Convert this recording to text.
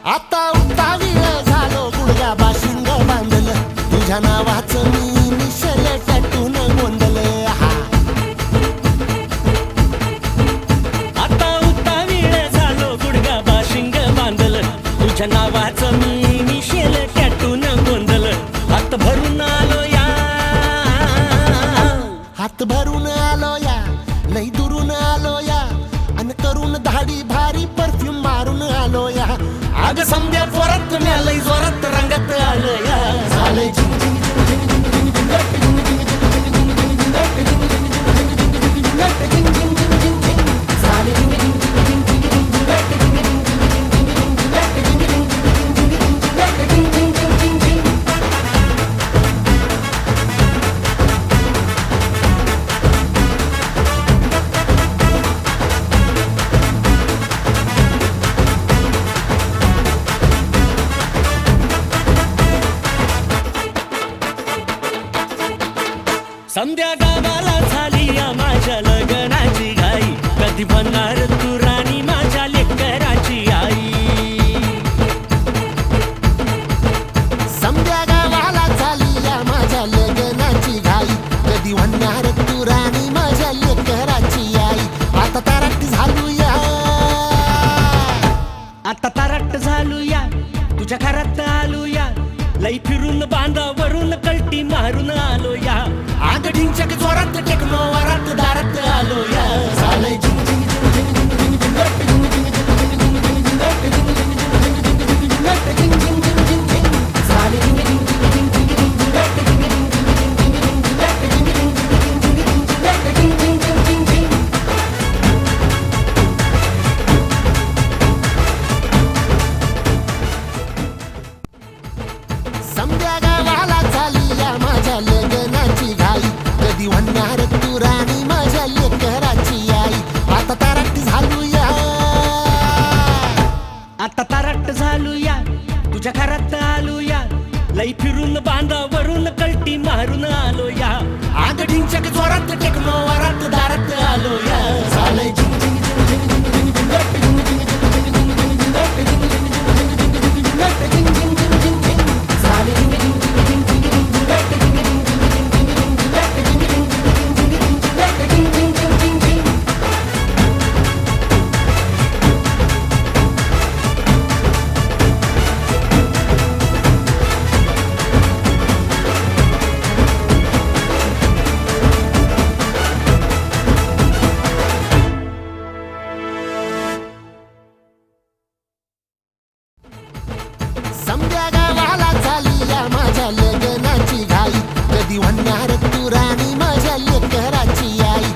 आता उतावीळ झालो गुडघा बाशिंग बांधलं तुझ्या नावाचं मी निशल टॅटून गोंधलं आता उतावीळ झालो गुडगा बाशिंग बांधलं तुझ्या नावाचं मी मिशेल टॅटून गोंधलं हात भरून आलो या हात भरून आलो या लई दुरून आलो या अन करून धाडी भारी परफ्यूम मारून आलो या अग समद्या जोरात म्या लई जोरात रंगात आलं या झालंय संध्या गावाला झाली या माझ्या लग्नाची घाई कधी बनणार तू राणी माझ्या लेकराची आई समद्या गावाला झाली या माझ्या लग्नाची घाई कधी म्हणणार तू राणी माझ्या लेकराची आई आता तारट झालो या आता तारट झालो या तुझ्या घरात आलो या लई फिरून बांधावरून कल्टी मारून आलो या आग ढिंचक जोरात टेक्नो वरात दारात आलो या झालंय समद्या गावाला झाली या माझ्या लग्नाची घाई कधी म्हणणार तू राणी माझ्या लेकराची आई आता तारट झालो या आता तारट झालो या तुझ्या घरात आलो या लई फिरून बांधावरून कल्टी मारून आलो या आग ढिंचक जोरात टेक्नो वरात दारात आलो या झालंय समद्या गावाला झाली या माझ्या लग्नाची घाई कधी म्हणणार तू राणी माझ्या लेकराची आई